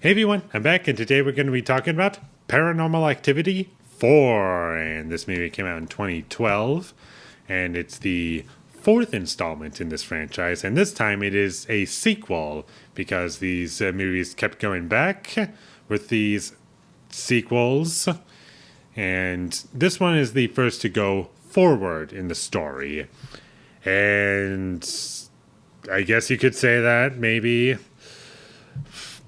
Hey everyone, I'm back, and today we're going to be talking about Paranormal Activity 4. And this movie came out in 2012, and it's the fourth installment in this franchise. And this time it is a sequel because these movies kept going back with these sequels. And this one is the first to go forward in the story. And I guess you could say that, maybe.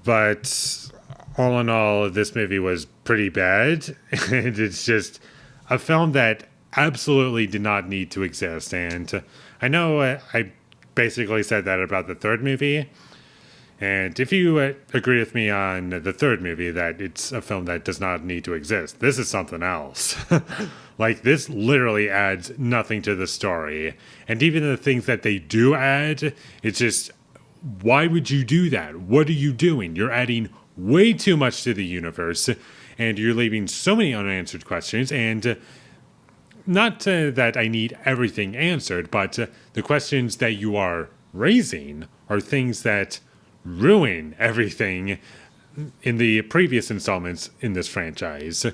But all in all, this movie was pretty bad. And it's just a film that absolutely did not need to exist. And I know I basically said that about the third movie. And if you agree with me on the third movie that it's a film that does not need to exist, this is something else. Like, this literally adds nothing to the story. And even the things that they do add, it's just, why would you do that? What are you doing? You're adding way too much to the universe, and you're leaving so many unanswered questions. And not that I need everything answered, but the questions that you are raising are things that ruin everything in the previous installments in this franchise.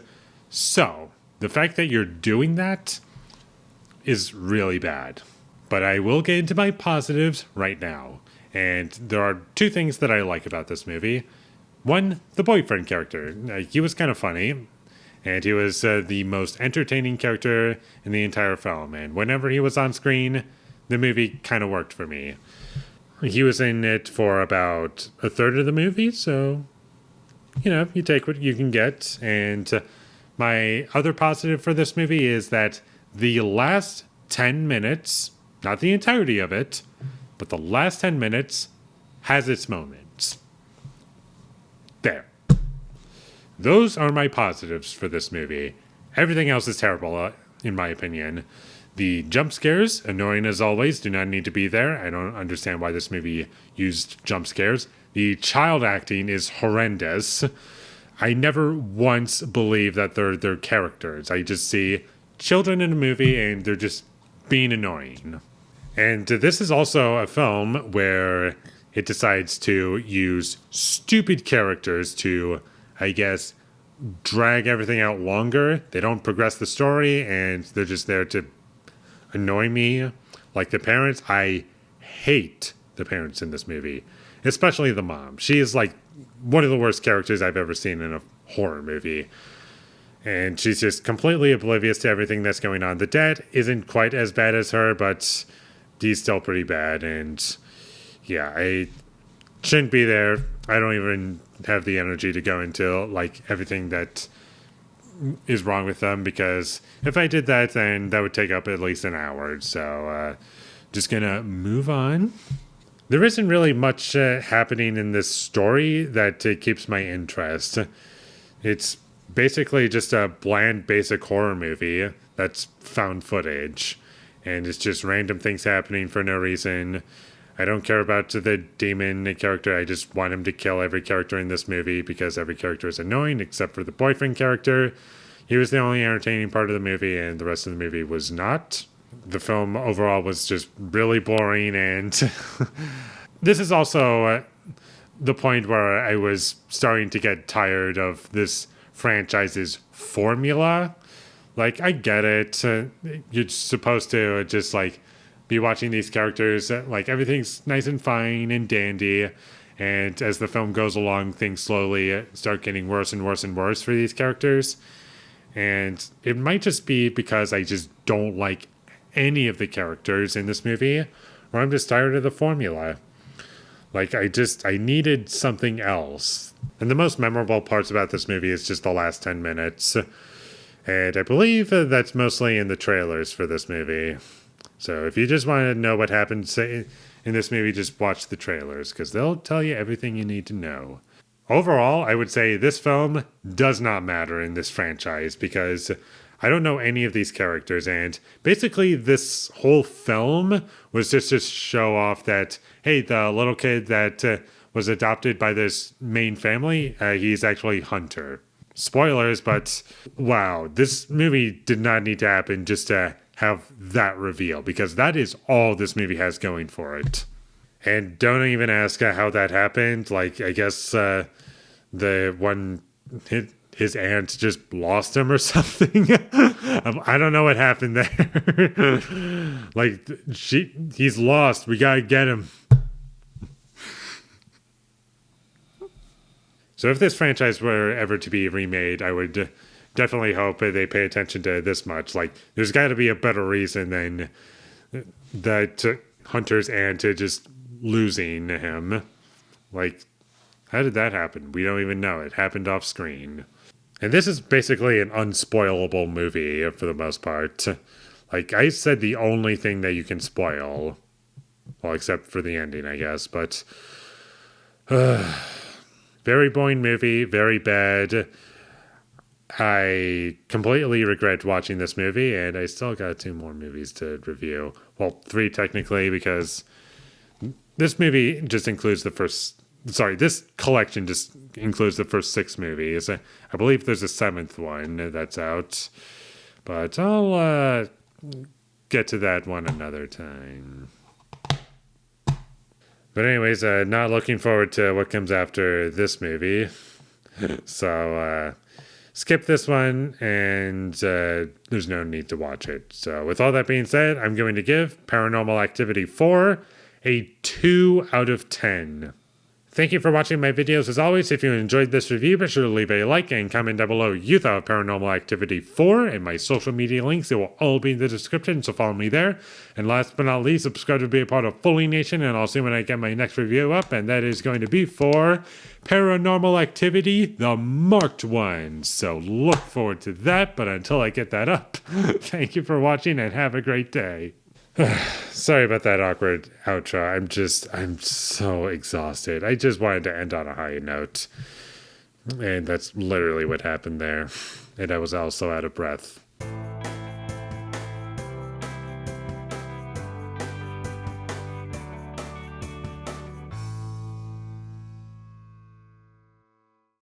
So, the fact that you're doing that is really bad. But I will get into my positives right now. And there are two things that I like about this movie. One, the boyfriend character. He was kind of funny, and he was the most entertaining character in the entire film. And whenever he was on screen, the movie kind of worked for me. He was in it for about a third of the movie, so, you take what you can get. And my other positive for this movie is that the last 10 minutes, not the entirety of it, but the last 10 minutes has its moments. There. Those are my positives for this movie. Everything else is terrible, in my opinion. The jump scares, annoying as always, do not need to be there. I don't understand why this movie used jump scares. The child acting is horrendous. I never once believe that they're characters. I just see children in a movie and they're just being annoying. And this is also a film where it decides to use stupid characters to, I guess, drag everything out longer. They don't progress the story, and they're just there to annoy me. Like the parents, I hate the parents in this movie, especially the mom. She is like one of the worst characters I've ever seen in a horror movie. And she's just completely oblivious to everything that's going on. The dad isn't quite as bad as her, but he's still pretty bad. And yeah, I shouldn't be there. I don't even have the energy to go into like everything that is wrong with them, because if I did that, then that would take up at least an hour. So just gonna move on. There isn't really much happening in this story that keeps my interest. It's basically just a bland, basic horror movie that's found footage. And it's just random things happening for no reason. I don't care about the demon character. I just want him to kill every character in this movie because every character is annoying except for the boyfriend character. He was the only entertaining part of the movie, and the rest of the movie was not. The film overall was just really boring, and this is also the point where I was starting to get tired of this franchise's formula. Like, I get it. You're supposed to just, like, be watching these characters. Like, everything's nice and fine and dandy. And as the film goes along, things slowly start getting worse and worse and worse for these characters. And it might just be because I just don't like any of the characters in this movie, or I'm just tired of the formula. Like, I needed something else. And the most memorable parts about this movie is just the last 10 minutes. And I believe that's mostly in the trailers for this movie. So if you just want to know what happens in this movie, just watch the trailers, because they'll tell you everything you need to know. Overall, I would say this film does not matter in this franchise, because I don't know any of these characters, and basically this whole film was just to show off that, hey, the little kid that was adopted by this main family, he's actually Hunter. Spoilers, but wow, this movie did not need to happen just to have that reveal, because that is all this movie has going for it. And don't even ask how that happened. Like, I guess the one his aunt just lost him or something. I don't know what happened there. Like he's lost. We gotta get him. So if this franchise were ever to be remade, I would definitely hope that they pay attention to this much. Like, there's got to be a better reason than that Hunter's aunt to just losing him. Like, how did that happen? We don't even know. It happened off screen. And this is basically an unspoilable movie for the most part. Like, I said the only thing that you can spoil. Well, except for the ending, I guess. But, very boring movie, very bad. I completely regret watching this movie, and I still got 2 more movies to review. Well, 3 technically, because this movie just includes the first... Sorry, this collection just includes the first 6 movies. I believe there's a 7th one that's out. But I'll get to that one another time. But anyways, not looking forward to what comes after this movie. So, skip this one, and there's no need to watch it. So with all that being said, I'm going to give Paranormal Activity 4 a 2 out of 10. Thank you for watching my videos. As always, if you enjoyed this review, be sure to leave a like and comment down below what you thought of Paranormal Activity 4, and my social media links, they will all be in the description, so follow me there. And last but not least, subscribe to be a part of Foley Nation, and I'll see when I get my next review up, and that is going to be for Paranormal Activity, the marked one. So look forward to that, but until I get that up, thank you for watching and have a great day. Sorry about that awkward outro. I'm so exhausted. I just wanted to end on a high note. And that's literally what happened there. And I was also out of breath.